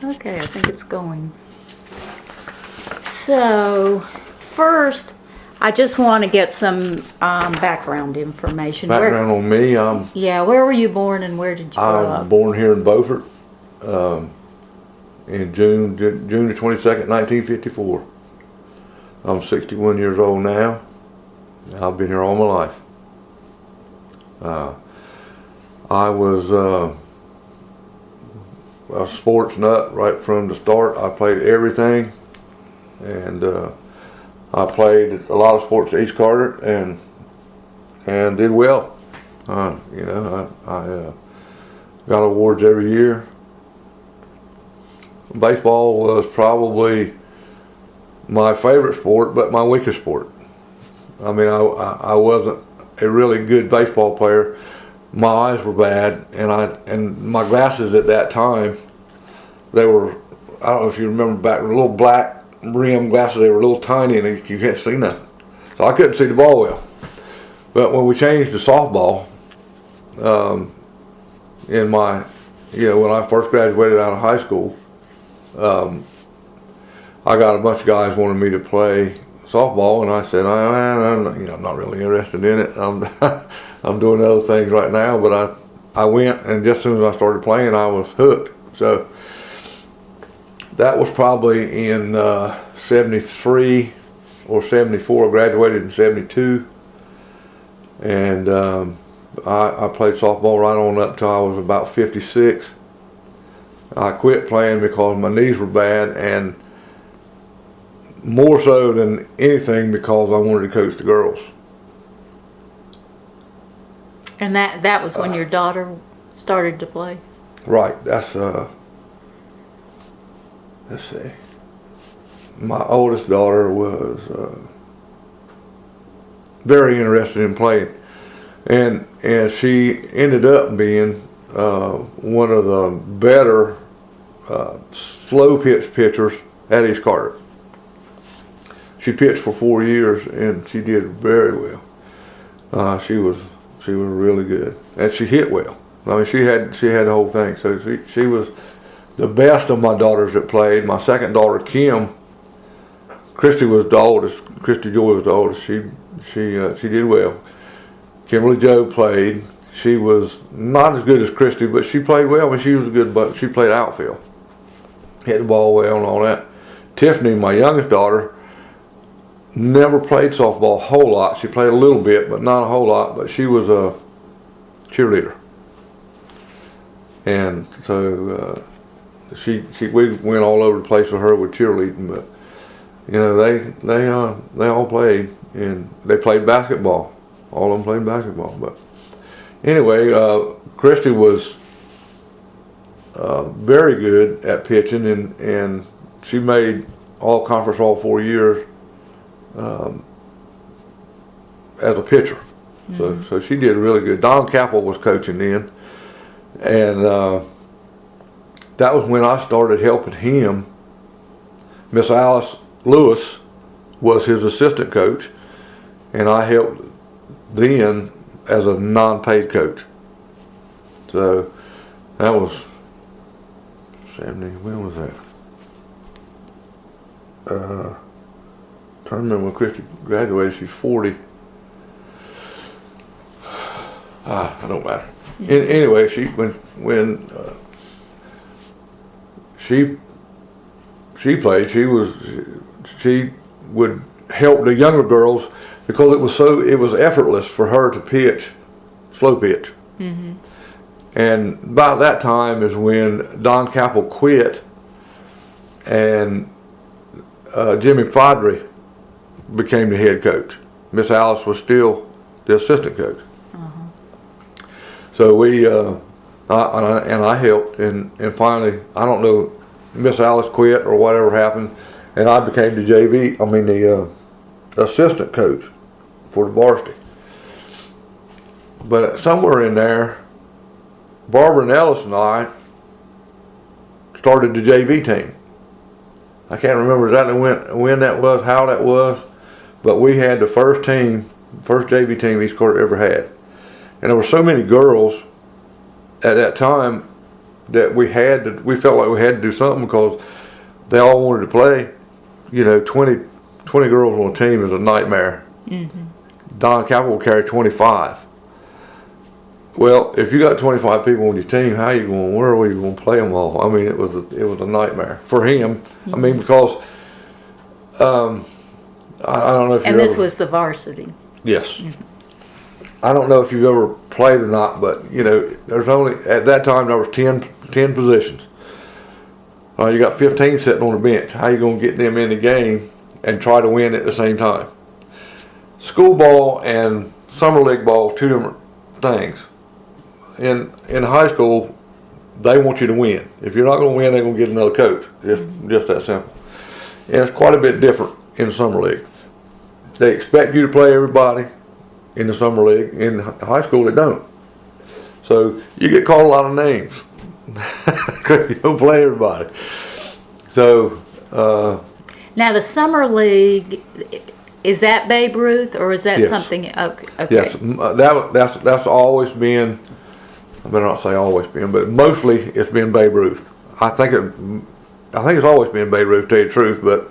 Okay, I think it's going. So, first, I just want to get some background information. Background on me, Yeah, where were you born and where did you grow I was up? born here in Beaufort in June the 22nd, 1954. I'm 61 years old now. I've been here all my life. I was a sports nut right from the start. I played everything, and I played a lot of sports at East Carteret and did well. I got awards every year. Baseball was probably my favorite sport, but my weakest sport. I mean, I wasn't a really good baseball player. My eyes were bad, and my glasses at that time, they were, I don't know if you remember back, little black rim glasses. They were a little tiny and you can't see nothing. So I couldn't see the ball well. But when we changed to softball, when I first graduated out of high school, I got a bunch of guys wanting me to play softball, and I said, I'm not really interested in it. I'm doing other things right now, but I went, and just as soon as I started playing, I was hooked. So that was probably in 73 or 74. I graduated in 72, and I played softball right on up till I was about 56. I quit playing because my knees were bad, and more so than anything because I wanted to coach the girls. And that was when your daughter started to play? Right, that's, let's see. My oldest daughter was very interested in playing. And she ended up being one of the better slow pitch pitchers at East Carteret. She pitched for 4 years and she did very well. She was really good, and she hit well. I mean, she had the whole thing. So she was the best of my daughters that played. My second daughter, Kim, Christy was the oldest. Christy Joy was the oldest. She did well. Kimberly Jo played. She was not as good as Christy, but she played well. She was a good, but she played outfield, hit the ball well and all that. Tiffany, my youngest daughter, never played softball a whole lot. She played a little bit, but not a whole lot. But she was a cheerleader, and so we went all over the place with her with cheerleading. But they all played, and they played basketball. All of them played basketball. But anyway, Christy was very good at pitching, and she made all conference all 4 years. As a pitcher. Mm-hmm. So she did really good. Don Capel was coaching then, and that was when I started helping him. Miss Alice Lewis was his assistant coach, and I helped then as a non-paid coach. So that was 70, when was that? I remember when Christy graduated. She's 40. It don't matter. Anyway, when she played, she would help the younger girls because it was effortless for her to pitch, slow pitch. Mm-hmm. And about that time is when Don Capel quit, and Jimmy Fodry became the head coach. Miss Alice was still the assistant coach. Uh-huh. So we, I helped, and finally, I don't know, Miss Alice quit or whatever happened, and I became the assistant coach for the varsity. But somewhere in there, Barbara and Ellis and I started the JV team. I can't remember exactly when that was, how that was, but we had the first JV team East Carteret ever had. And there were so many girls at that time that we felt like we had to do something because they all wanted to play. 20 girls on a team is a nightmare. Don Capital will carry 25. Well, if you got 25 people on your team, where are we going to play them all? I mean, it was a nightmare for him. I mean, because I don't know if and this was the varsity. Yes. I don't know if you've ever played or not, but there's only at that time there was 10 positions. You got 15 sitting on the bench. How you going to get them in the game and try to win at the same time? School ball and summer league ball, two different things. In high school, they want you to win. If you're not going to win, they're going to get another coach. Just that simple. And it's quite a bit different in summer league. They expect you to play everybody in the summer league. In high school, they don't. So you get called a lot of names because you don't play everybody. So now the summer league, is that Babe Ruth or is that yes. something? Okay. Yes, that's always been. I better not say always been, but mostly it's been Babe Ruth. I think it's always been Babe Ruth, to tell you the truth. But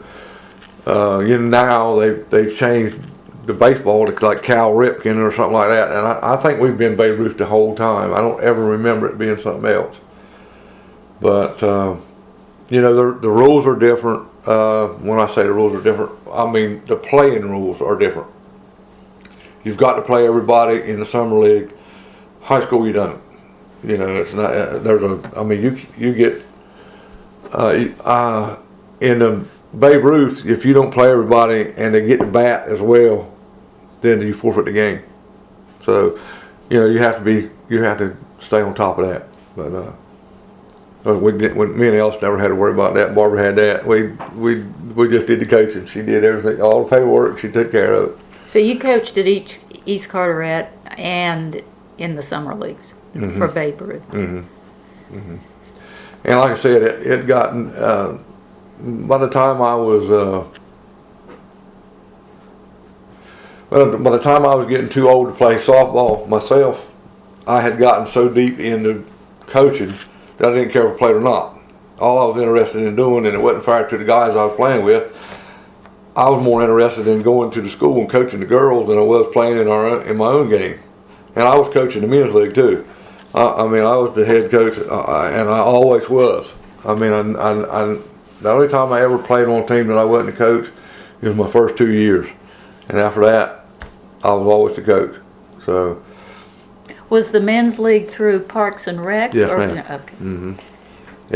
now they've changed the baseball to like Cal Ripken or something like that, and I think we've been Babe Ruth the whole time. I don't ever remember it being something else. But the rules are different. When I say the rules are different, I mean the playing rules are different. You've got to play everybody in the summer league. High school, you don't. It's not. You get in the Babe Ruth. If you don't play everybody and they get to bat as well, then you forfeit the game. So, you have to stay on top of that. But me and Ellis never had to worry about that. Barbara had that. We just did the coaching. She did everything, all the paperwork. She took care of it. So you coached at East Carteret and in the summer leagues for Babe Ruth. And like I said, it gotten by the time I was getting too old to play softball myself, I had gotten so deep into coaching that I didn't care if I played or not. All I was interested in doing, and it wasn't fair to the guys I was playing with, I was more interested in going to the school and coaching the girls than I was playing in my own game. And I was coaching the men's league too. I was the head coach, and I always was. The only time I ever played on a team that I wasn't a coach was my first 2 years, and after that, I was always the coach. So. Was the men's league through Parks and Rec? Yes, ma'am. Okay.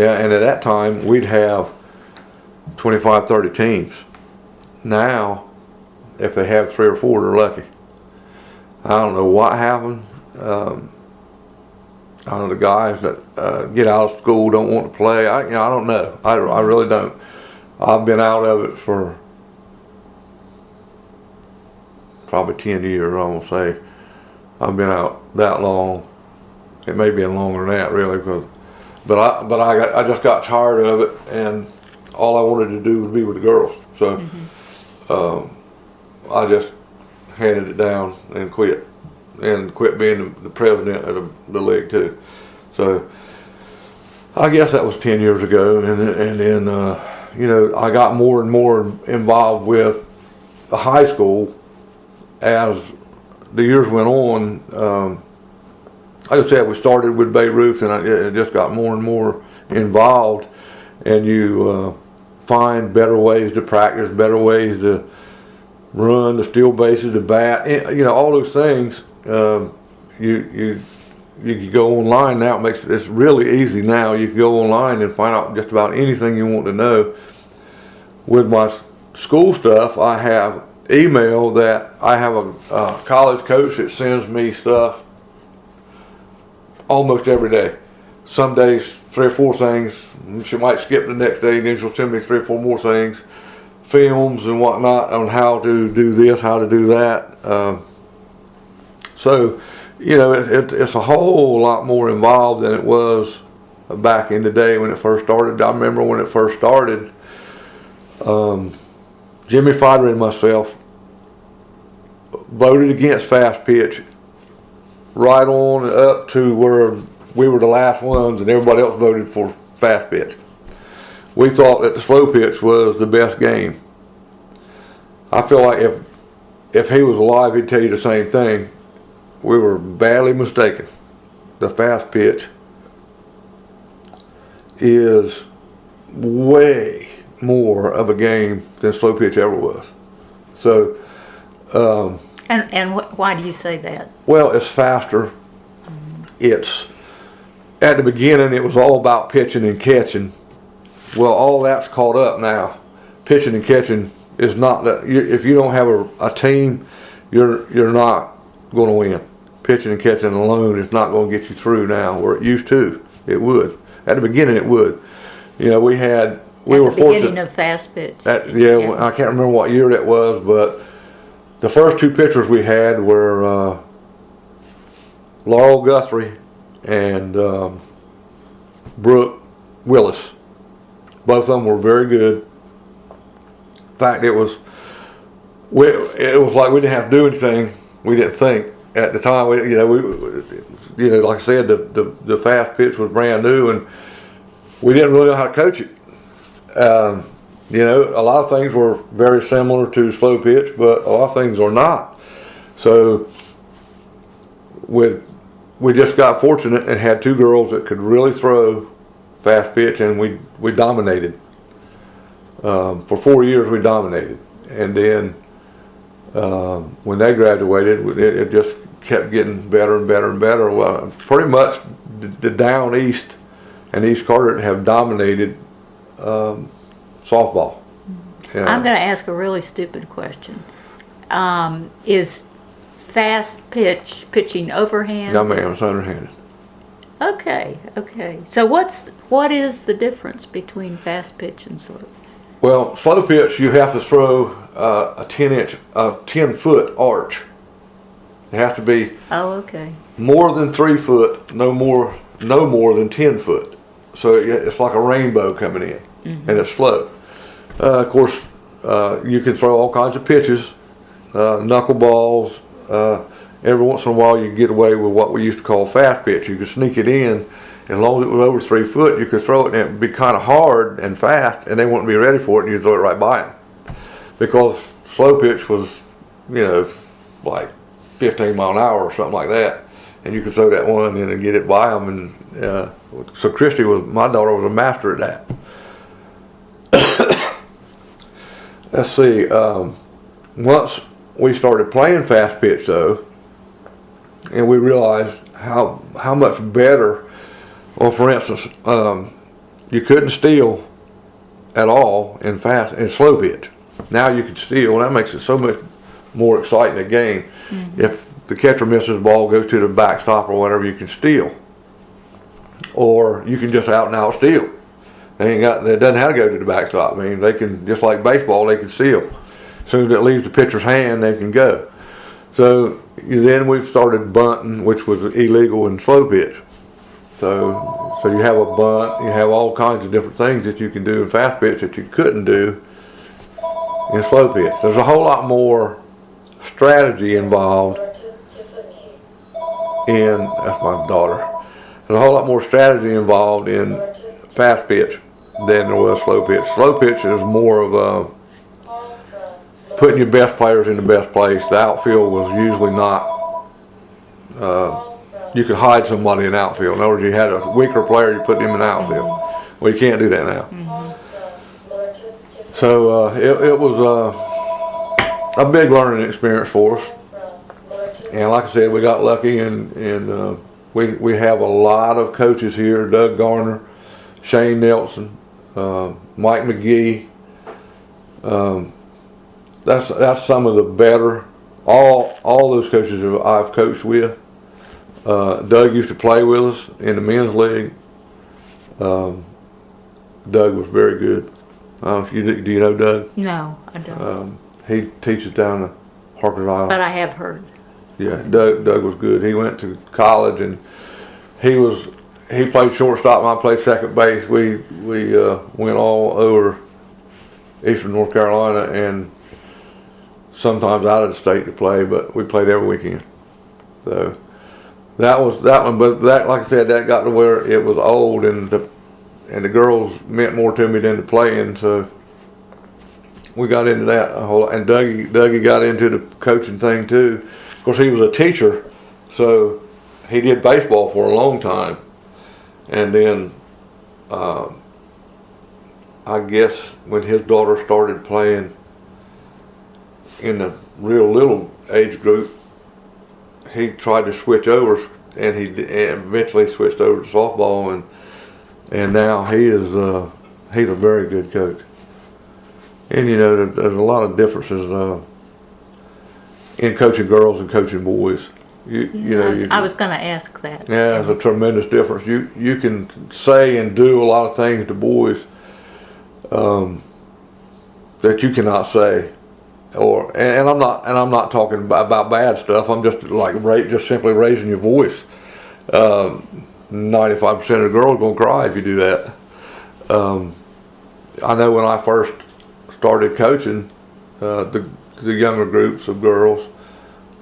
Yeah, and at that time we'd have 25, 30 teams. Now, if they have 3 or 4, they're lucky. I don't know what happened. I know the guys that get out of school don't want to play. I don't know. I really don't. I've been out of it for probably 10 years, I won't say. I've been out that long. It may be longer than that, really, but I just got tired of it, and all I wanted to do was be with the girls. So I just handed it down and quit being the president of the league too. So I guess that was 10 years ago, and then I got more and more involved with the high school as the years went on. Like I said, we started with Babe Ruth, and I just got more and more involved, and you find better ways to practice, better ways to run, to steal bases, to bat, all those things. You can go online now. It's really easy now. You can go online and find out just about anything you want to know. With my school stuff, I have email that I have a college coach that sends me stuff almost every day. Some days 3 or 4 things. She might skip the next day, and then she'll send me 3 or 4 more things, films and whatnot on how to do this, how to do that. So, it's a whole lot more involved than it was back in the day when it first started. I remember when it first started, Jimmy Fodder and myself voted against fast pitch right on up to where we were the last ones, and everybody else voted for fast pitch. We thought that the slow pitch was the best game. I feel like if he was alive, he'd tell you the same thing. We were badly mistaken. The fast pitch is way more of a game than slow pitch ever was. So, why do you say that? well, it's faster. It's at the beginning it was all about pitching and catching. Well, all that's caught up now. Pitching and catching is not that. If you don't have a team, you're not going to win. Pitching and catching alone is not going to get you through now, where it used to. It would. At the beginning, it would. You know, we were fortunate. Beginning of fast pitch. Yeah, I can't remember what year that was, but the first two pitchers we had were Laurel Guthrie and Brooke Willis. Both of them were very good. In fact, it was like we didn't have to do anything. We didn't think at the time. Like I said, the fast pitch was brand new, and we didn't really know how to coach it. A lot of things were very similar to slow pitch, but a lot of things are not. So we just got fortunate and had two girls that could really throw fast pitch, and we dominated. For 4 years we dominated, and then when they graduated, it just kept getting better and better and better. Well, pretty much the down east and East Carteret have dominated softball. I'm going to ask a really stupid question. Is fast pitching overhand? No, ma'am, it's underhanded. Okay. So what is the difference between fast pitch and slow? Well, slow pitch, you have to throw a 10-foot arch. It has to be more than 3 foot, no more than 10 foot. So it's like a rainbow coming in, and it's slow. Of course, you can throw all kinds of pitches, knuckleballs. Every once in a while, you can get away with what we used to call fast pitch. You could sneak it in. As long as it was over 3 foot, you could throw it, and it would be kind of hard and fast, and they wouldn't be ready for it, and you'd throw it right by them. Because slow pitch was, like 15 mile an hour or something like that, and you could throw that one in and get it by them. And so Christy my daughter was a master at that. Let's see. Once we started playing fast pitch, though, and we realized how much better. Well, for instance, you couldn't steal at all in slow pitch. Now you can steal, and that makes it so much more exciting a game. If the catcher misses the ball, goes to the backstop or whatever, you can steal, or you can just out and out steal. It doesn't have to go to the backstop. I mean, they can, just like baseball, they can steal. As soon as it leaves the pitcher's hand, they can go. So then we've started bunting, which was illegal in slow pitch. So you have a bunt, you have all kinds of different things that you can do in fast pitch that you couldn't do in slow pitch. There's a whole lot more strategy involved that's my daughter. There's a whole lot more strategy involved in fast pitch than there was slow pitch. Slow pitch is more of putting your best players in the best place. The outfield was usually not. You could hide somebody in outfield. In other words, you had a weaker player, you put him in outfield. Well, you can't do that now. So it was a big learning experience for us. And like I said, we got lucky, and we have a lot of coaches here: Doug Garner, Shane Nelson, Mike McGee. That's some of the better. All those coaches that I've coached with. Doug used to play with us in the men's league. Doug was very good. Do you know Doug? No, I don't. He teaches down at Harkers Island. But I have heard. Yeah, Doug was good. He went to college, and he played shortstop and I played second base. We went all over eastern North Carolina and sometimes out of the state to play, but we played every weekend. So that one. But that, like I said, that got to where it was old, and the girls meant more to me than the playing. So we got into that a whole lot. And Dougie got into the coaching thing too. Of course, he was a teacher, so he did baseball for a long time, and then I guess when his daughter started playing in the real little age group, he tried to switch over, and he eventually switched over to softball, and now he's a very good coach. And you know, there's a lot of differences in coaching girls and coaching boys. I was going to ask that. Yeah, there's a tremendous difference. You can say and do a lot of things to boys that you cannot say, and I'm not talking about bad stuff. I'm just just simply raising your voice. 95% of the girls gonna cry if you do that. I know when I first started coaching the younger groups of girls,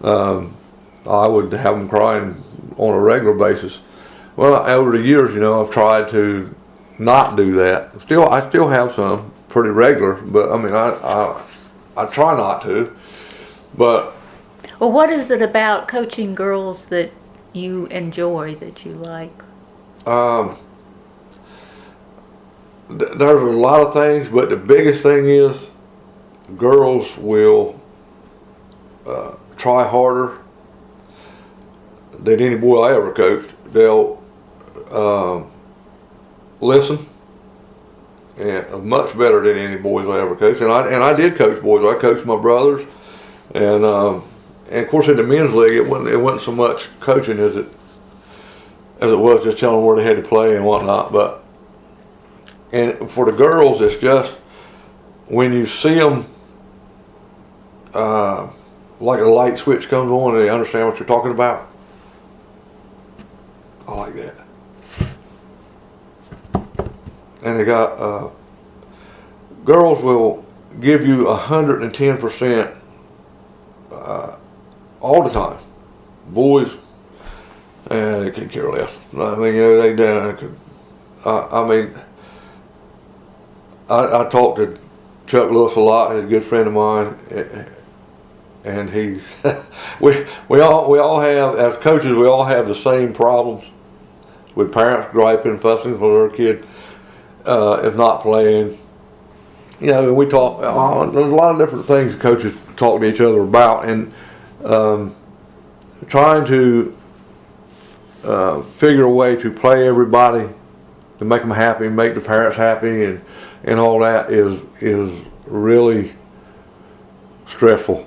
I would have them crying on a regular basis. Well, over the years, I've tried to not do that. I still have some pretty regular, but I mean, I try not to. But well, what is it about coaching girls that you enjoy, that you like? There's a lot of things, but the biggest thing is girls will try harder than any boy I ever coached. They'll listen, and much better than any boys I ever coached. And I did coach boys. I coached my brothers, and of course in the men's league it wasn't so much coaching as it was just telling them where they had to play and whatnot. And for the girls, it's just when you see them, like a light switch comes on and they understand what you're talking about. I like that. And they got girls will give you 110% all the time. Boys, they can care less. I mean, they don't. I talked to Chuck Lewis a lot. He's a good friend of mine, and he's we all have, as coaches, we all have the same problems with parents griping and fussing for their kid if not playing. And we talk. There's a lot of different things coaches talk to each other about, and trying to figure a way to play everybody, to make them happy, make the parents happy, and all that is really stressful.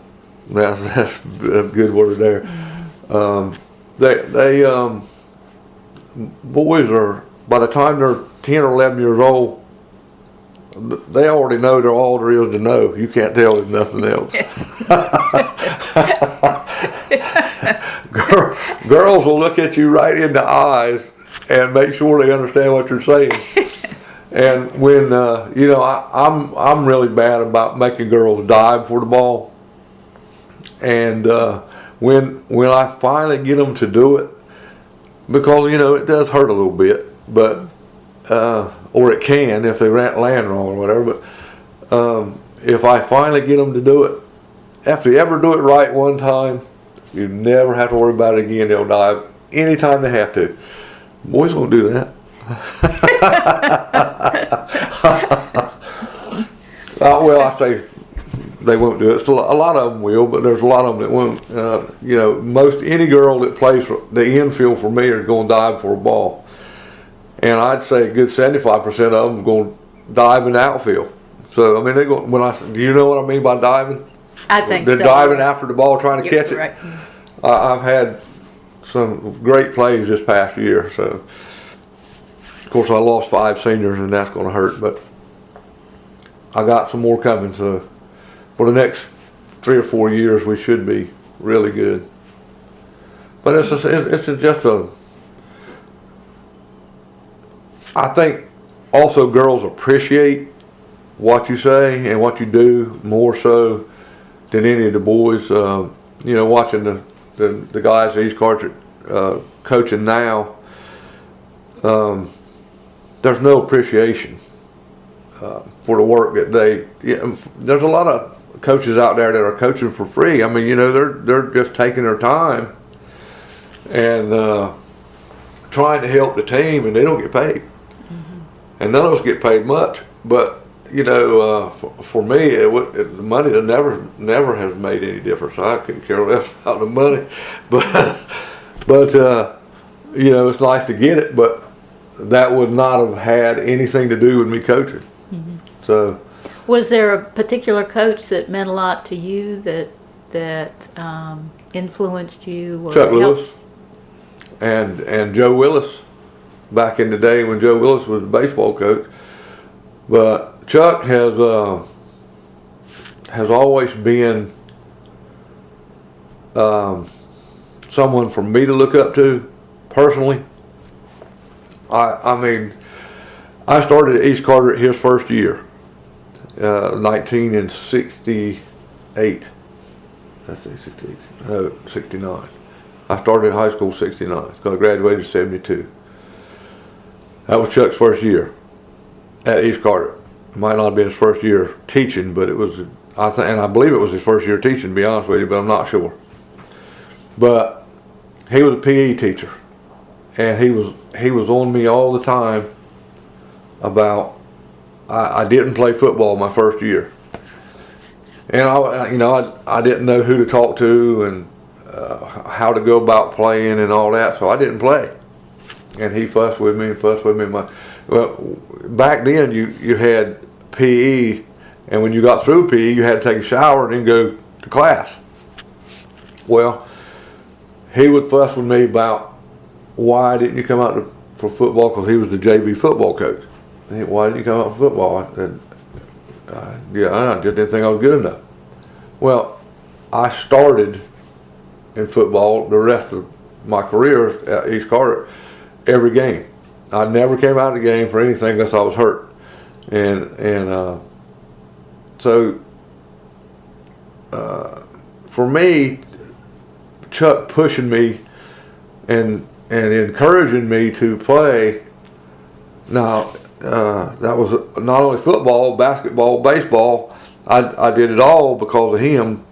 That's a good word there. Boys are, by the time they're 10 or 11 years old, they already know all there is to know. You can't tell them nothing else. Girls will look at you right in the eyes and make sure they understand what you're saying. And when I'm really bad about making girls dive for the ball. And when I finally get them to do it, because it does hurt a little bit, but or it can if they land wrong or whatever. But if I finally get them to do it, after you ever do it right one time, you never have to worry about it again. They'll dive anytime they have to. Boys won't do that. Well, I say they won't do it. Still, a lot of them will, but there's a lot of them that won't. Most any girl that plays for the infield for me are going to dive for a ball, and I'd say a good 75% of them are going to dive in the outfield. So I mean, they go. Do you know what I mean by diving? I think they're so. diving after the ball, trying to catch it. Right. I've had some great plays this past year. So, of course, I lost 5 seniors, and that's going to hurt. But I got some more coming. So, for the next 3 or 4 years, we should be really good. But it's just a. I think also girls appreciate what you say and what you do more so than any of the boys. Watching the guys at East Carteret coaching now, there's no appreciation for the work that they. Yeah, there's a lot of coaches out there that are coaching for free. I mean, they're just taking their time and trying to help the team, and they don't get paid. And none of us get paid much. But for me, the money never has made any difference. I couldn't care less about the money, but it's nice to get it. But that would not have had anything to do with me coaching. So, was there a particular coach that meant a lot to you that influenced you? Or Chuck Lewis and Joe Willis, back in the day when Joe Willis was the baseball coach. But Chuck has always been someone for me to look up to personally. I mean, I started at East Carteret his first year, 1968. That's 68. No, 69. I started high school 69 because I graduated 72. That was Chuck's first year at East Carteret. It might not have been his first year teaching, but it was, and I believe it was his first year teaching, to be honest with you, but I'm not sure. But he was a PE teacher, and he was on me all the time about I didn't play football my first year, and I didn't know who to talk to and how to go about playing and all that, so I didn't play. And he fussed with me. Well, back then you had PE, and when you got through PE, you had to take a shower and then go to class. Well, he would fuss with me about why didn't you come out for football, because he was the JV football coach. Why didn't you come out for football? I said, I just didn't think I was good enough. Well, I started in football the rest of my career at East Carteret every game. I never came out of the game for anything unless I was hurt. So for me, Chuck pushing me and encouraging me to play. Now, that was not only football, basketball, baseball. I did it all because of him.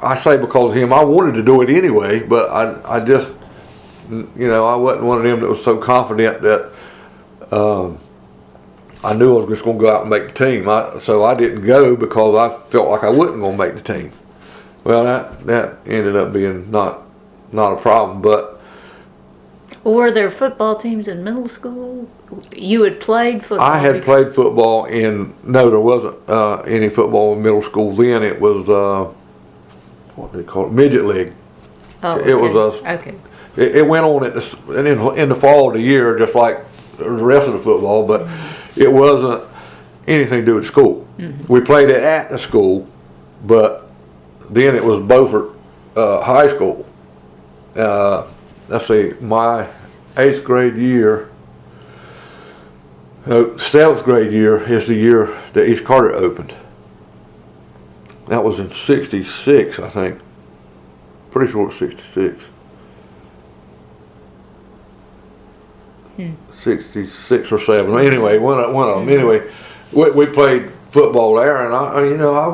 I say because of him. I wanted to do it anyway, but I just, I wasn't one of them that was so confident that I knew I was just going to go out and make the team. So I didn't go because I felt like I wasn't going to make the team. Well, that ended up being not a problem, but. Were there football teams in middle school? You had played football? I had played football no, there wasn't any football in middle school then. It was, what do they call it, midget league. Oh, okay. It was okay. It went on in the fall of the year, just like the rest of the football, but it wasn't anything to do with school. We played it at the school, but then it was Beaufort High School. Let's see, my 8th grade year, 7th grade year is the year that East Carteret opened. That was in 66, I think. Pretty sure it's 66. 66 or 7. Anyway, one of them. Anyway, we played football there, and I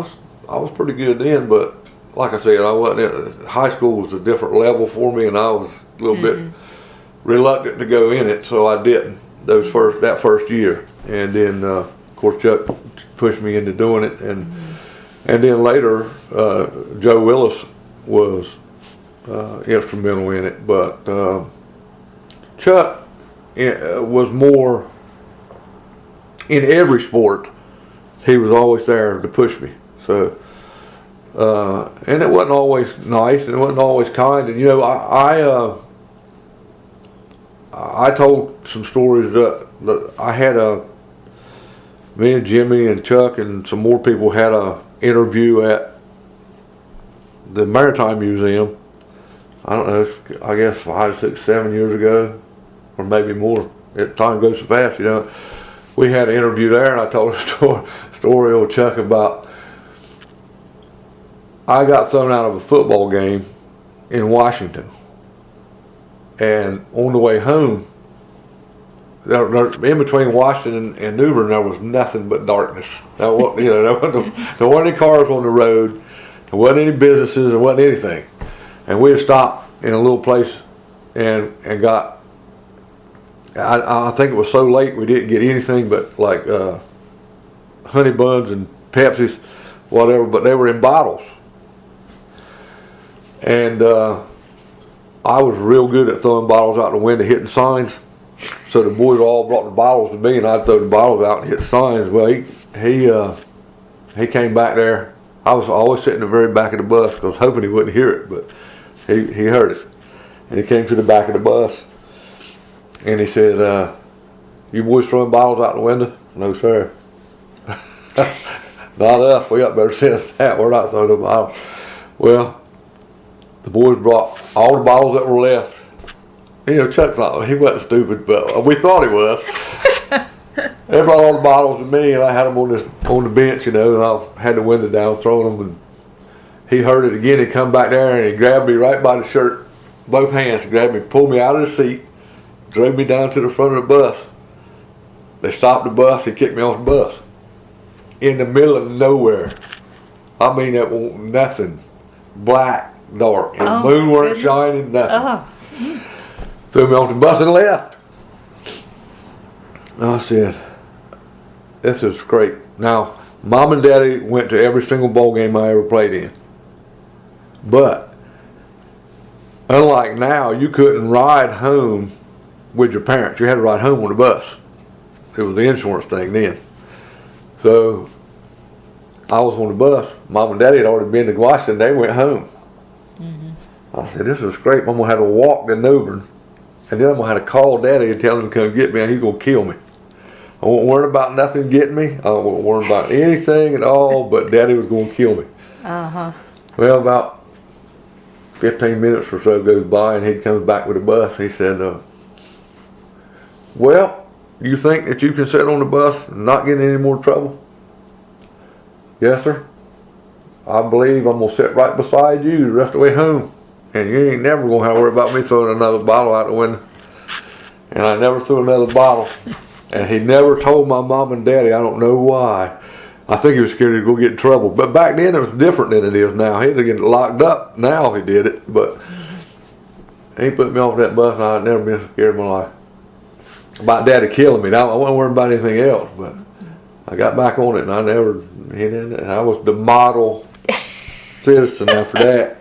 was pretty good then. But like I said, I wasn't. High school was a different level for me, and I was a little bit reluctant to go in it, so I didn't that first year. And then, of course, Chuck pushed me into doing it, and then later, Joe Willis was instrumental in it. But Chuck was more in every sport. He was always there to push me. So, and it wasn't always nice, and it wasn't always kind. And I told some stories that I had me and Jimmy and Chuck and some more people had a interview at the Maritime Museum. I don't know, I guess 5, 6, 7 years ago, or maybe more. Time goes so fast, We had an interview there, and I told a story of Chuck about I got thrown out of a football game in Washington. And on the way home, in between Washington and New Bern, there was nothing but darkness. There weren't any cars on the road. There wasn't any businesses. There wasn't anything. And we had stopped in a little place and got, I think it was so late we didn't get anything but like honey buns and Pepsis, whatever, but they were in bottles. And I was real good at throwing bottles out the window, hitting signs. So the boys all brought the bottles to me, and I'd throw the bottles out and hit signs. Well, he came back there. I was always sitting in the very back of the bus because I was hoping he wouldn't hear it, but he heard it. And he came to the back of the bus, and he said, "You boys throwing bottles out the window?" "No, sir." "Not us. We got better sense than that. We're not throwing a bottle." Well, the boys brought all the bottles that were left. Chuck's not, he wasn't stupid, but we thought he was. They brought all the bottles to me, and I had them on the bench, and I had the window down, throwing them, and he heard it again. He come back there, and he grabbed me right by the shirt, both hands, grabbed me, pulled me out of the seat, drove me down to the front of the bus. They stopped the bus, he kicked me off the bus. In the middle of nowhere. I mean, it was nothing. Black, dark, and the moon weren't shining, nothing. Threw me off the bus and left. I said, "This is great." Now, Mom and Daddy went to every single ball game I ever played in. But, unlike now, you couldn't ride home with your parents. You had to ride home on the bus. It was the insurance thing then. So, I was on the bus. Mom and Daddy had already been to Washington. They went home. I said, "This is great. I'm going to have to walk to New Bern. And then I'm going to have to call Daddy and tell him to come get me, and he's going to kill me. I won't worry about nothing getting me. I won't worry about anything at all, but Daddy was going to kill me." Well, about 15 minutes or so goes by, and he comes back with a bus. He said, "Well, you think that you can sit on the bus and not get in any more trouble?" "Yes, sir. I believe I'm going to sit right beside you the rest of the way home. And you ain't never going to have to worry about me throwing another bottle out the window." And I never threw another bottle. And he never told my mom and daddy. I don't know why. I think he was scared he'd go get in trouble. But back then it was different than it is now. He'd get locked up now if he did it. But he put me off that bus, and I'd never been scared in my life about Daddy killing me. Now I wasn't worried about anything else. But I got back on it, and I was the model citizen after that.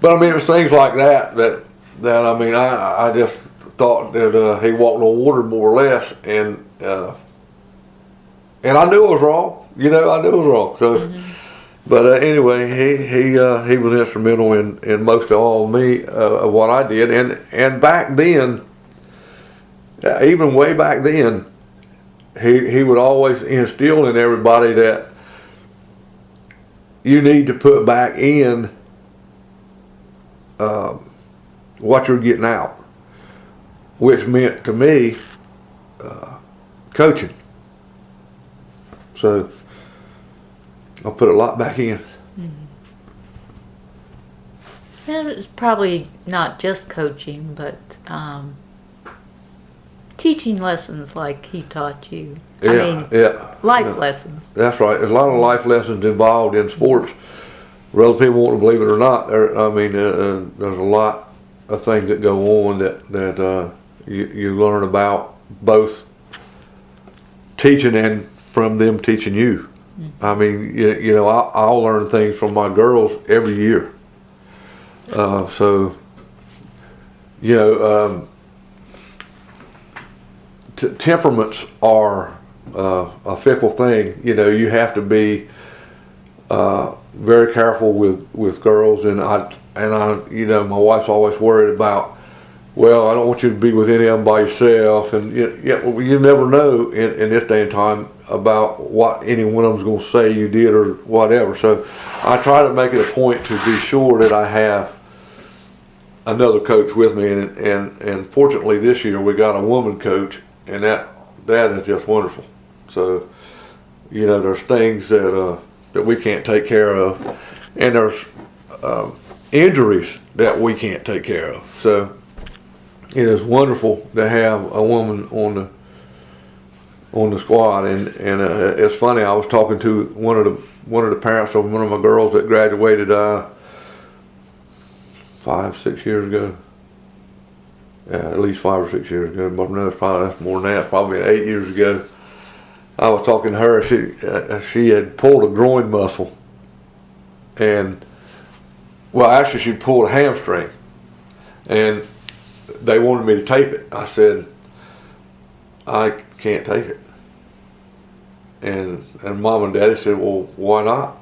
But I mean, it was things like that I mean, I just thought that he walked on water more or less, and I knew I was wrong. I knew I was wrong. So, but anyway, he was instrumental in most of all of me of what I did, and back then, even way back then, he would always instill in everybody that you need to put back in what you're getting out, which meant to me coaching. So I'll put a lot back in. And it's probably not just coaching, but teaching lessons like he taught you. Life lessons. That's right. There's a lot of life lessons involved in sports. Whether people want to believe it or not, there's a lot of things that go on that you learn about, both teaching and from them teaching you. I mean, I'll learn things from my girls every year. Temperaments are a fickle thing. You have to be very careful with girls, and I my wife's always worried about, well, I don't want you to be with any of them by yourself, and you never know in this day and time about what any one of them's going to say you did or whatever. So I try to make it a point to be sure that I have another coach with me, and fortunately this year we got a woman coach, and that is just wonderful. So there's things that we can't take care of, and there's injuries that we can't take care of. So it is wonderful to have a woman on the squad, and it's funny. I was talking to one of the parents of one of my girls that graduated 5-6 years ago. Yeah, at least 5 or 6 years ago. But no, that's more than that. Probably 8 years ago. I was talking to her. She had pulled a groin muscle, and well, actually, she pulled a hamstring, and they wanted me to tape it. I said, I can't tape it. And Mom and Daddy said, well, why not?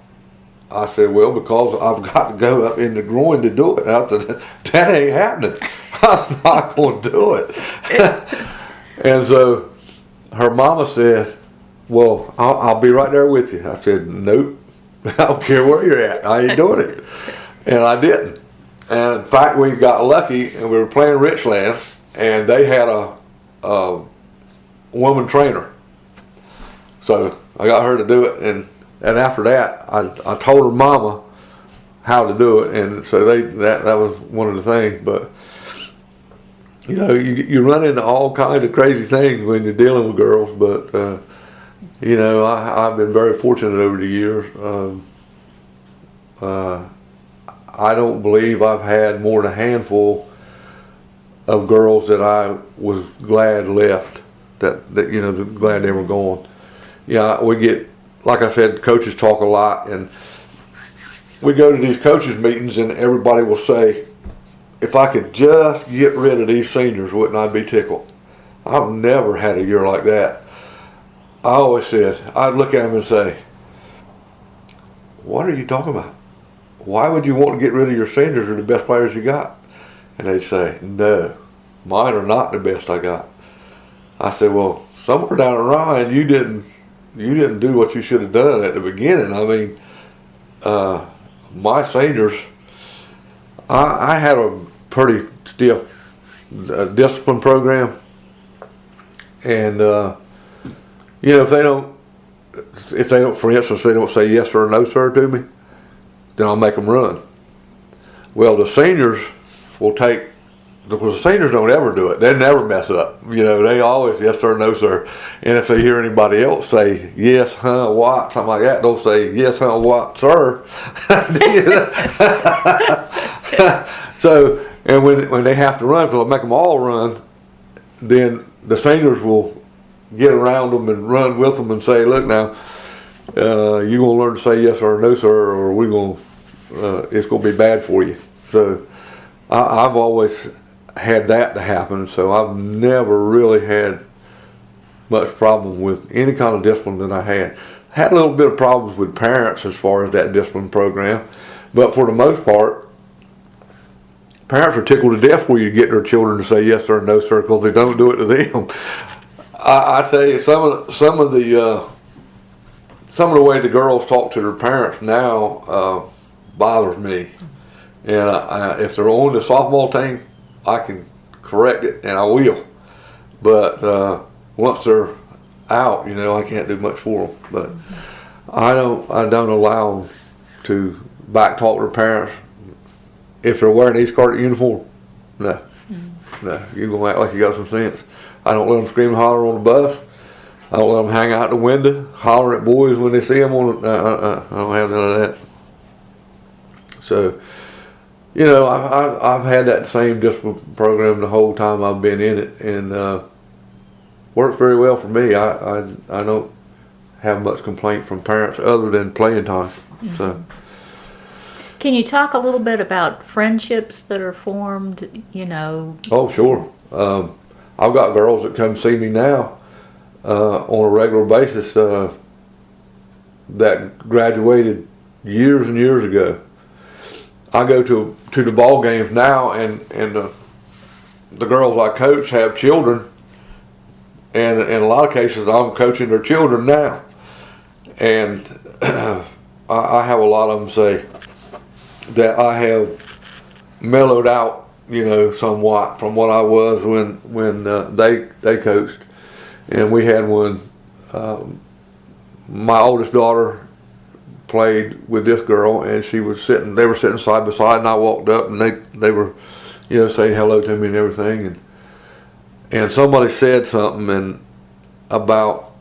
I said, well, because I've got to go up in the groin to do it. I said, that ain't happening. I'm not going to do it. And so her mama said, well, I'll be right there with you. I said, nope. I don't care where you're at. I ain't doing it. And I didn't. And in fact, we got lucky, and we were playing Richlands, and they had a woman trainer. So I got her to do it, and after that, I told her mama how to do it, and so that was one of the things. But you know, you run into all kinds of crazy things when you're dealing with girls. But you know, I've been very fortunate over the years. I don't believe I've had more than a handful of girls that I was glad left. That you know, glad they were gone. Yeah, we get, like I said, coaches talk a lot, and we go to these coaches meetings, and everybody will say, if I could just get rid of these seniors, wouldn't I be tickled? I've never had a year like that. I always said, I'd look at them and say, what are you talking about? Why would you want to get rid of your seniors? They're the best players you got. And they'd say, no, mine are not the best I got. I said, well, somewhere down the line, you didn't do what you should have done at the beginning. I mean, my seniors, I had a pretty stiff discipline program, and you know, if they don't, for instance, they don't say yes sir or no sir to me, then I'll make them run. Well, the seniors will take, because the seniors don't ever do it. They never mess up. You know, they always yes sir, no sir. And if they hear anybody else say yes, huh, what, something like that, they'll say yes, huh, what, sir. So, and when they have to run, because I'll make them all run, then the seniors will get around them and run with them and say, look now, you're going to learn to say yes or no sir, or it's going to be bad for you. So I've always had that to happen, so I've never really had much problem with any kind of discipline that I had. Had a little bit of problems with parents as far as that discipline program, but for the most part, parents are tickled to death where you get their children to say yes sir and no sir, because they don't do it to them. I tell you, some of the way the girls talk to their parents now bothers me. And if they're on the softball team, I can correct it, and I will. But once they're out, you know, I can't do much for them. But I don't allow them to back talk their parents if they're wearing East Carteret uniform. No, you're gonna act like you got some sense. I don't let them scream and holler on the bus. I don't let them hang out the window, holler at boys when they see them on. I don't have none of that. So, you know, I've had that same discipline program the whole time I've been in it, and works very well for me. I don't have much complaint from parents other than playing time. Mm-hmm. So, can you talk a little bit about friendships that are formed? You know. Oh, sure. I've got girls that come see me now on a regular basis that graduated years and years ago. I go to the ball games now, and the girls I coach have children, and in a lot of cases I'm coaching their children now, and I have a lot of them say that I have mellowed out, you know, somewhat from what I was when they coached. And we had one, my oldest daughter played with this girl, and they were sitting side by side, and I walked up, and they were, you know, saying hello to me and everything. and somebody said something about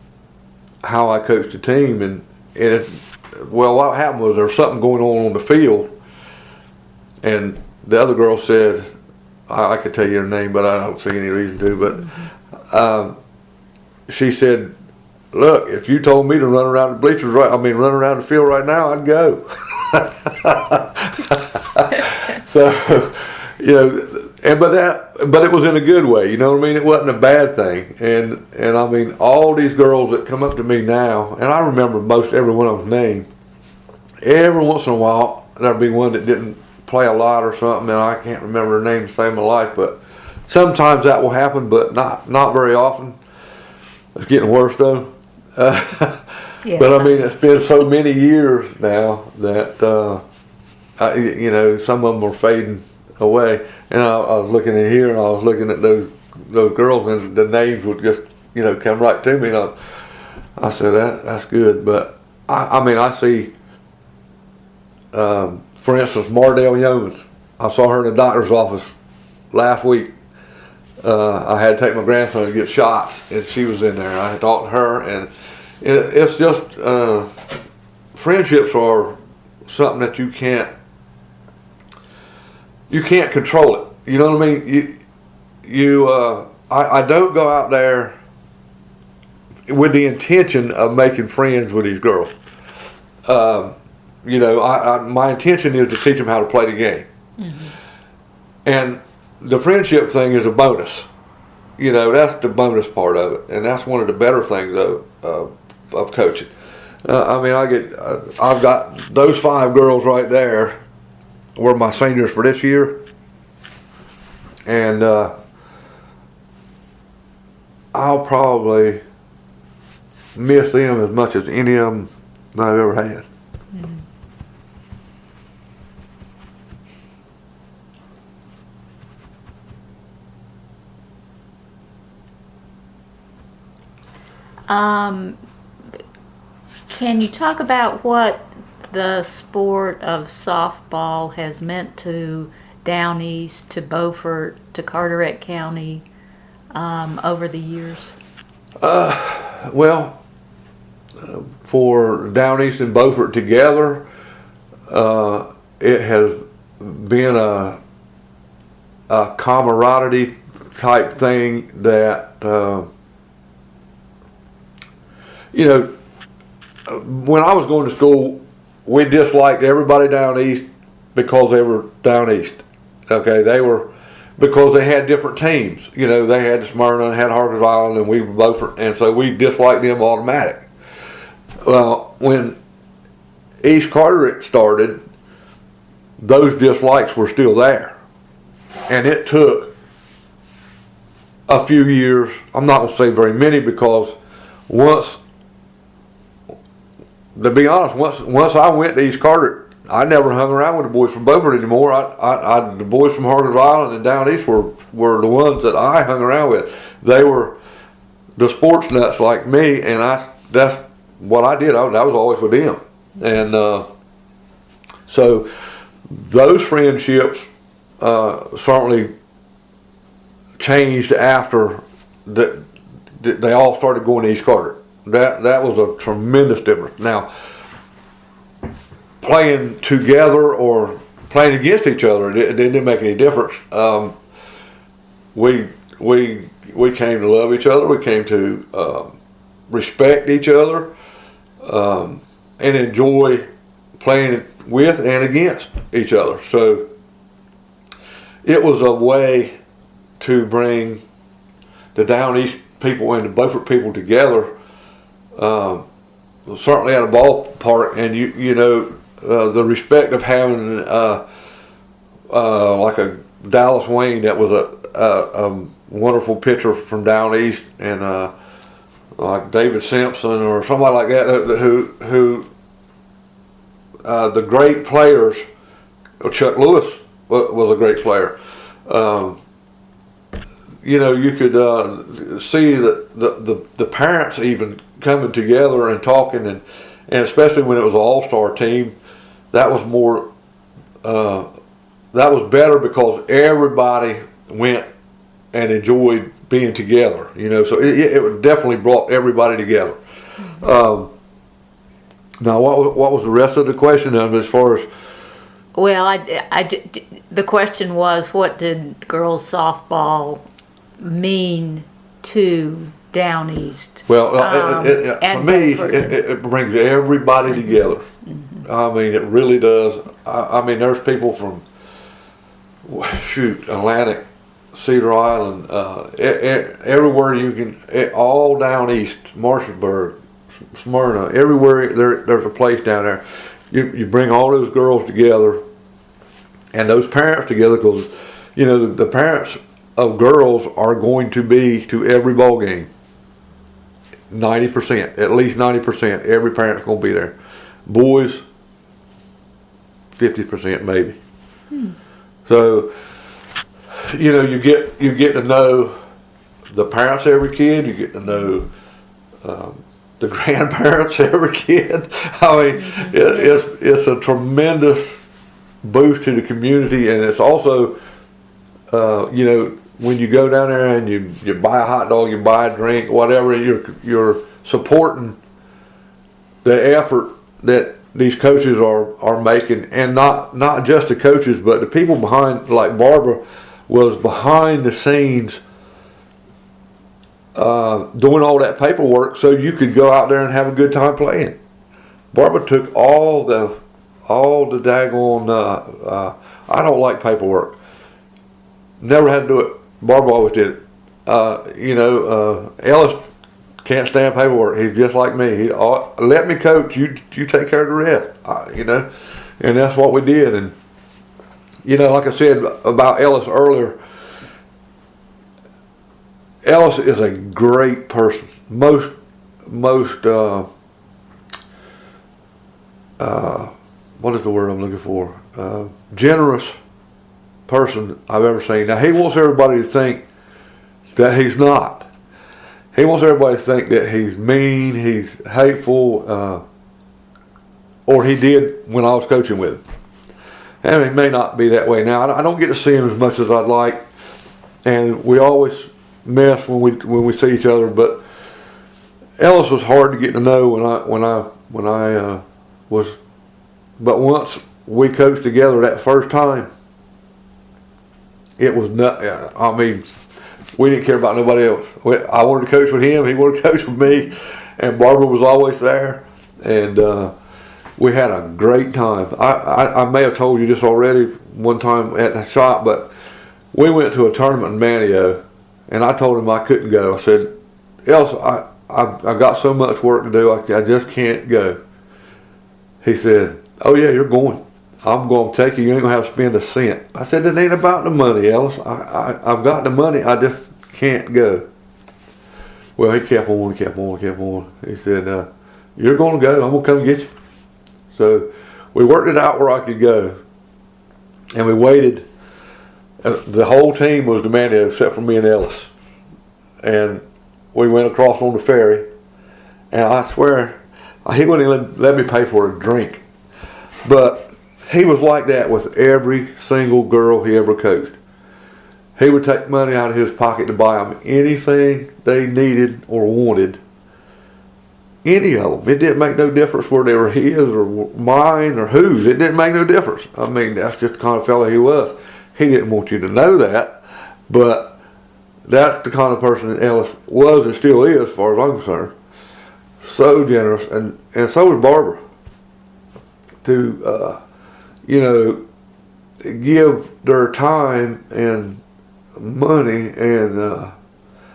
how I coached the team, and well, what happened was there was something going on the field, and the other girl said, I could tell you her name, but I don't see any reason to, but she said, look, if you told me to run around the bleachers run around the field right now, I'd go. So, but it was in a good way, you know what I mean? It wasn't a bad thing. And I mean, all these girls that come up to me now, and I remember most every one of them's name. Every once in a while, there'd be one that didn't play a lot or something, and I can't remember her name to save my life, but sometimes that will happen, but not very often. It's getting worse though. Yeah. But I mean, it's been so many years now that some of them are fading away. And I was looking in here, and I was looking at those girls, and the names would just come right to me. And I said that's good. But I see, for instance, Mardell Yeomans. I saw her in the doctor's office last week. I had to take my grandson to get shots, and she was in there. I talked to her, and it's just friendships are something that you can't control it. You know what I mean? I don't go out there with the intention of making friends with these girls. My intention is to teach them how to play the game, and the friendship thing is a bonus. That's the bonus part of it, and that's one of the better things of coaching. I've got those 5 girls right there were my seniors for this year, and I'll probably miss them as much as any of them that I've ever had. Can you talk about what the sport of softball has meant to Down East, to Beaufort, to Carteret County over the years? For Down East and Beaufort together, it has been a camaraderie type thing that when I was going to school, we disliked everybody down east because they were down east. Okay, because they had different teams. They had Smyrna and had Harkers Island, and we were Beaufort, and so we disliked them automatic. Well, when East Carteret started, those dislikes were still there, and it took a few years. I'm not going to say very many, because to be honest, once I went to East Carteret, I never hung around with the boys from Beaufort anymore. The boys from Harkers Island and Down East were the ones that I hung around with. They were the sports nuts like me, and that's what I did. I was always with them, and so those friendships certainly changed after they all started going to East Carteret. That was a tremendous difference. Now, playing together or playing against each other, it didn't make any difference. We came to love each other. We came to respect each other and enjoy playing with and against each other. So it was a way to bring the Down East people and the Beaufort people together. Certainly at a ballpark, and the respect of having like a Dallas Wayne that was a wonderful pitcher from Down East, and like David Simpson or somebody like that who the great players. Chuck Lewis was a great player. You could see that the parents even coming together and talking, and especially when it was an all-star team, that was more that was better, because everybody went and enjoyed being together, so it definitely brought everybody together. Now, what was the rest of the question as far as? Well, the question was, what did girls softball mean to Down East? Well, to me, it brings everybody together. I mean, it really does. I mean, there's people from, Atlantic, Cedar Island, everywhere you can, all down east, Martinsburg, Smyrna, everywhere there's a place down there. You bring all those girls together and those parents together, because the parents of girls are going to be to every ball game. 90%, at least 90%, every parent's going to be there. Boys, 50% maybe. So you get to know the parents of every kid. You get to know the grandparents of every kid. I mean, it's a tremendous boost to the community, and it's also when you go down there and you buy a hot dog, you buy a drink, whatever, you're supporting the effort that these coaches are making, and not just the coaches, but the people behind, like Barbara was behind the scenes doing all that paperwork so you could go out there and have a good time playing. Barbara took all the daggone, I don't like paperwork. Never had to do it. Barbara always did it. Ellis can't stand paperwork. He's just like me. Let me coach. You take care of the rest. And that's what we did. And like I said about Ellis earlier, Ellis is a great person. Most what is the word I'm looking for? Generous person I've ever seen. Now, he wants everybody to think that he's not. He wants everybody to think that he's mean, he's hateful, or he did when I was coaching with him. And he may not be that way now. I don't get to see him as much as I'd like, and we always mess when we see each other. But Ellis was hard to get to know when I was. But once we coached together that first time, it was not. I mean, we didn't care about nobody else. I wanted to coach with him. He wanted to coach with me, and Barbara was always there, and we had a great time. I may have told you this already one time at the shop, but we went to a tournament in Manio, and I told him I couldn't go. I said, Ellis, I got so much work to do, I just can't go. He said, oh yeah, you're going. I'm going to take you. You ain't going to have to spend a cent. I said, it ain't about the money, Ellis. I've got the money. I just can't go. Well, he kept on. He said, you're going to go. I'm going to come get you. So we worked it out where I could go. And we waited. The whole team was demanded except for me and Ellis. And we went across on the ferry. And I swear, he wouldn't even let me pay for a drink. But he was like that with every single girl he ever coached. He would take money out of his pocket to buy them anything they needed or wanted. Any of them. It didn't make no difference whether they were his or mine or whose. It didn't make no difference. I mean, that's just the kind of fellow he was. He didn't want you to know that, but that's the kind of person that Ellis was and still is, as far as I'm concerned. So generous, and so was Barbara. To give their time and money, and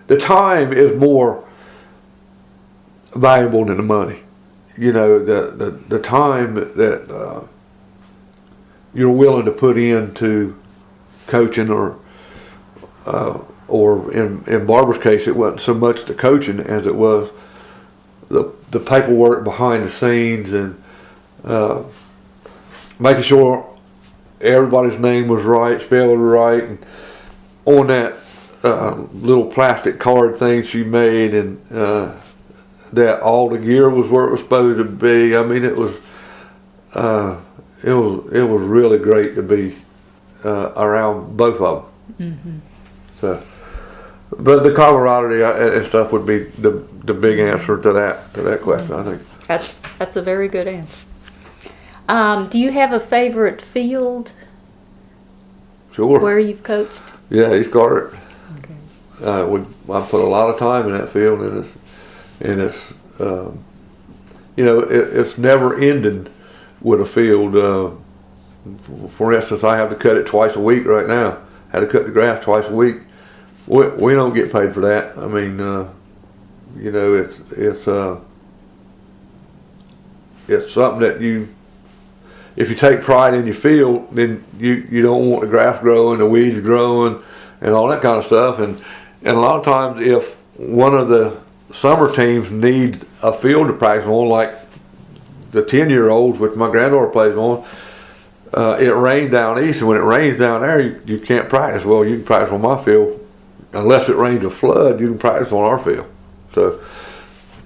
the time is more valuable than the money. The time that you're willing to put into coaching, or in Barbara's case, it wasn't so much the coaching as it was the paperwork behind the scenes, and making sure everybody's name was right, spelled right, and on that little plastic card thing she made, and that all the gear was where it was supposed to be. I mean, it was really great to be around both of them. Mm-hmm. So But the camaraderie and stuff would be the big answer to that question, I think. That's a very good answer. Do you have a favorite field Sure. where you've coached? Yeah, East Carteret. Okay. I put a lot of time in that field, and it's it's never ending with a field. For instance, I have to cut it twice a week right now. I had to cut the grass twice a week. We don't get paid for that. I mean, it's something that if you take pride in your field, then you don't want the grass growing, the weeds growing, and all that kind of stuff. And a lot of times, if one of the summer teams need a field to practice on, like the 10-year-olds, which my granddaughter plays on, it rained down east, and when it rains down there, you can't practice. Well, you can practice on my field. Unless it rains a flood, you can practice on our field. So,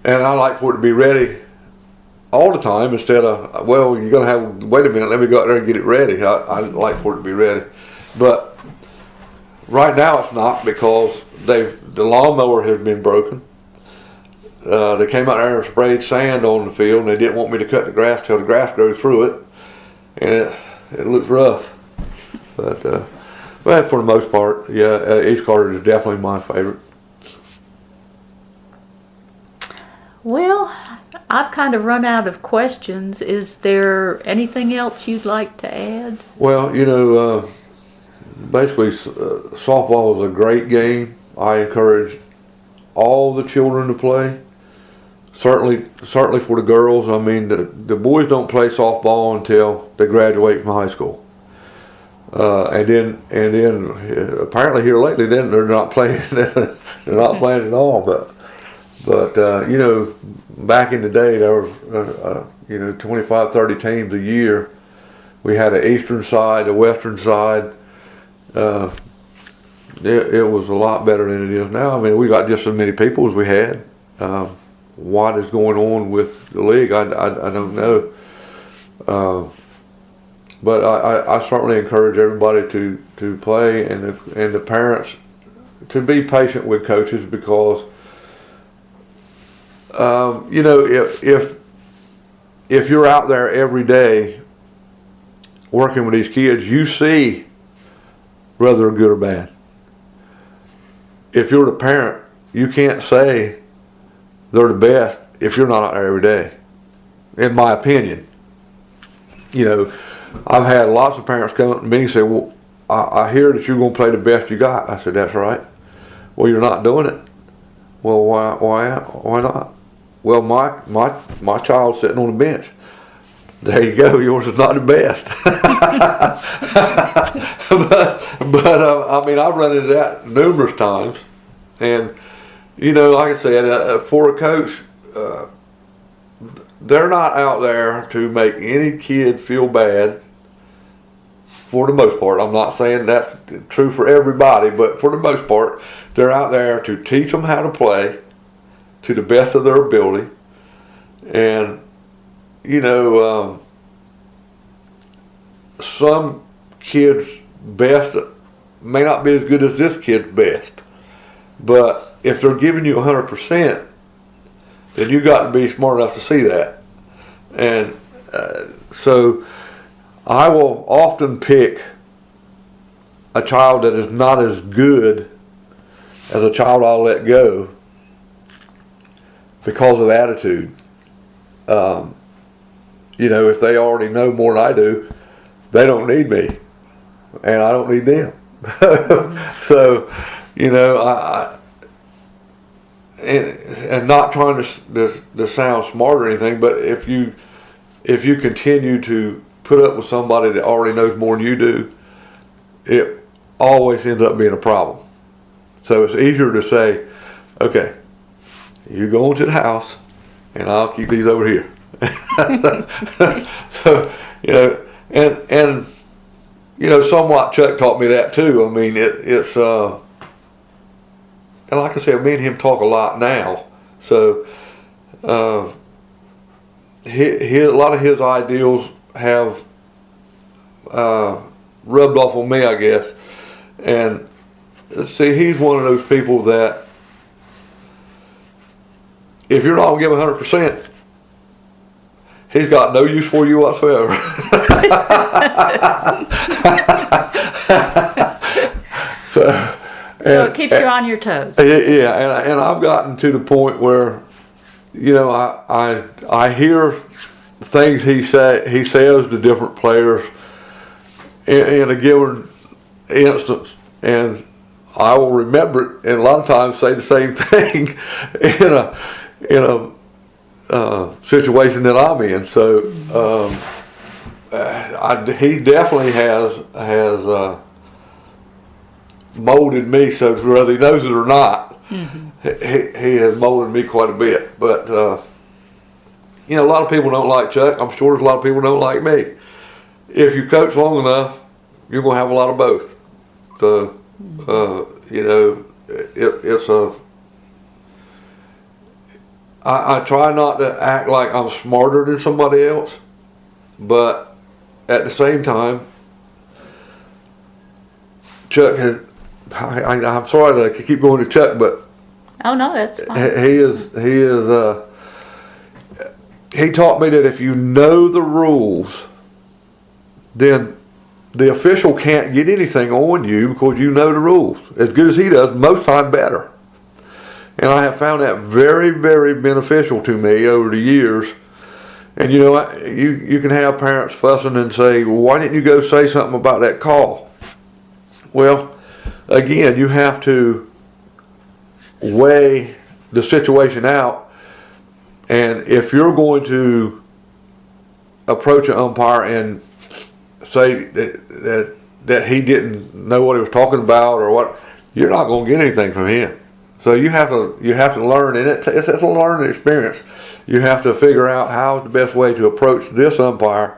and I like for it to be ready all the time instead of, well, you're going to have, wait a minute, let me go out there and get it ready. I like for it to be ready. But right now it's not, because the lawnmower has been broken. They came out there and sprayed sand on the field, and they didn't want me to cut the grass till the grass grows through it. And it looks rough. But for the most part, yeah, East Carteret is definitely my favorite. Well, I've kind of run out of questions. Is there anything else you'd like to add? Well, basically, softball is a great game. I encourage all the children to play. Certainly for the girls. I mean, the boys don't play softball until they graduate from high school. And then apparently here lately, then they're not playing. They're not playing at all. But back in the day, there was 25, 30 teams a year. We had an eastern side, a western side. It was a lot better than it is now. I mean, we got just as many people as we had. What is going on with the league, I don't know. But I certainly encourage everybody to play, and the parents to be patient with coaches, because if you're out there every day working with these kids, you see whether they're good or bad. If you're the parent, you can't say they're the best if you're not out there every day, in my opinion. I've had lots of parents come up to me and say, well, I hear that you're going to play the best you got. I said, that's right. Well, you're not doing it. Well, why not? Well, my child's sitting on the bench. There you go. Yours is not the best. but I mean, I've run into that numerous times. And, like I said, for a coach, they're not out there to make any kid feel bad, for the most part. I'm not saying that's true for everybody, but for the most part, they're out there to teach them how to play to the best of their ability. And, some kids' best may not be as good as this kid's best. But if they're giving you 100%, then you got to be smart enough to see that. And so I will often pick a child that is not as good as a child I'll let go because of attitude. If they already know more than I do, they don't need me, and I don't need them. So, and not trying to sound smart or anything, but if you continue to put up with somebody that already knows more than you do, it always ends up being a problem. So it's easier to say, okay, you go into the house, and I'll keep these over here. So, and somewhat Chuck taught me that too. I mean, it's and like I said, me and him talk a lot now. So a lot of his ideals have rubbed off on me, I guess. And see, he's one of those people that if you're not gonna give 100%, he's got no use for you whatsoever. So it keeps you on your toes. Yeah, and I've gotten to the point where, you know, I hear things he says to different players in a given instance, and I will remember it, and a lot of times say the same thing in a situation that I'm in. So he definitely has molded me, so whether he knows it or not, he has molded me quite a bit. But you know, a lot of people don't like Chuck. I'm sure there's a lot of people don't like me. If you coach long enough, you're going to have a lot of both. So you know, it's a. I try not to act like I'm smarter than somebody else, but at the same time, Chuck has. I'm sorry to keep going to Chuck, but Oh no, that's fine. He taught me that if you know the rules, then the official can't get anything on you because you know the rules as good as he does, most time better. And I have found that very, very beneficial to me over the years. And you know, you can have parents fussing and say, well, why didn't you go say something about that call? Well, again, you have to weigh the situation out. And if you're going to approach an umpire and say that he didn't know what he was talking about or what, you're not going to get anything from him. So you have to learn, and it's a learning experience. You have to figure out how's the best way to approach this umpire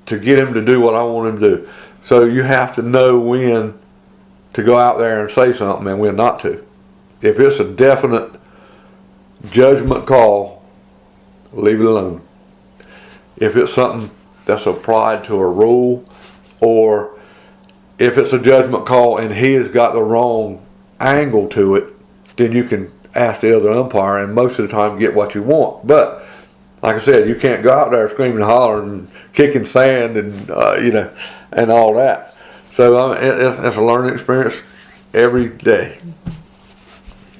to get him to do what I want him to do. So you have to know when to go out there and say something and when not to. If it's a definite judgment call, leave it alone. If it's something that's applied to a rule, or if it's a judgment call and he has got the wrong angle to it, then you can ask the other umpire and most of the time get what you want. But like I said, you can't go out there screaming and hollering and kicking sand and you know, and all that. So it's a learning experience every day.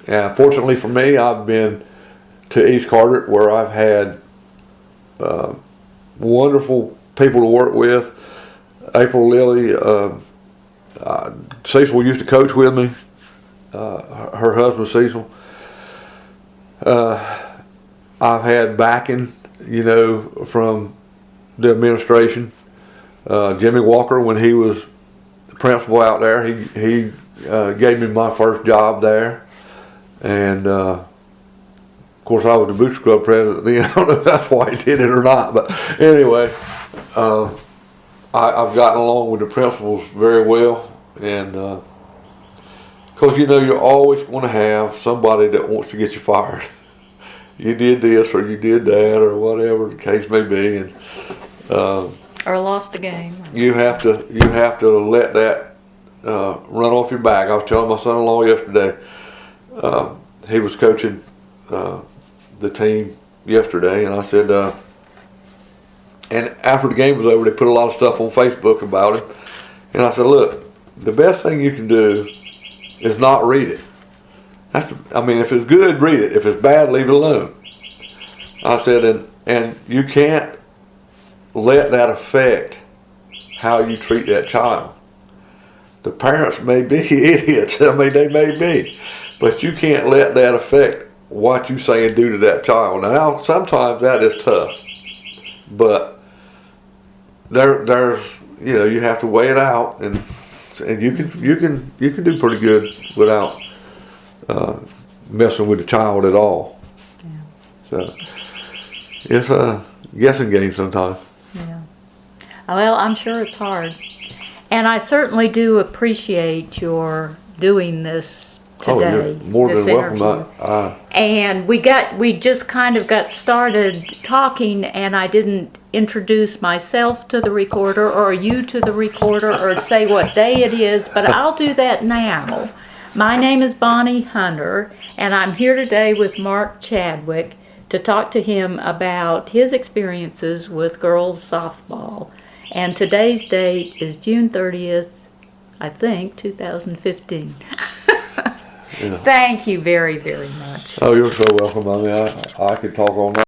Fortunately for me, I've been to East Carteret where I've had wonderful people to work with. April Lilly, Cecil used to coach with me. Her husband Cecil. I've had backing, you know, from the administration. Jimmy Walker, when he was the principal out there, he gave me my first job there, and of course I was the Booster Club president then. I don't know if that's why he did it or not, but anyway, I've gotten along with the principals very well, and because you know you're always going to have somebody that wants to get you fired. You did this or you did that or whatever the case may be, and Or lost a game. you have to let that run off your back. I was telling my son-in-law yesterday. He was coaching the team yesterday, and I said, and after the game was over, they put a lot of stuff on Facebook about him, and I said, look, the best thing you can do is not read it. If it's good, read it. If it's bad, leave it alone. I said, and you can't let that affect how you treat that child. The parents may be idiots. They may be. But you can't let that affect what you say and do to that child. Now, sometimes that is tough. But there's, you know, you have to weigh it out, and you can do pretty good without messing with the child at all. Yeah. So it's a guessing game sometimes. Yeah. Well, I'm sure it's hard. And I certainly do appreciate your doing this today. Oh, you're more this than welcome. interview. And we just kind of got started talking, and I didn't introduce myself to the recorder or you to the recorder or say what day it is, but I'll do that now. My name is Bonnie Hunter, and I'm here today with Mark Chadwick to talk to him about his experiences with girls softball. And today's date is June 30th, I think, 2015. Yeah. Thank you very, very much. Oh, you're so welcome. I mean, I could talk all night.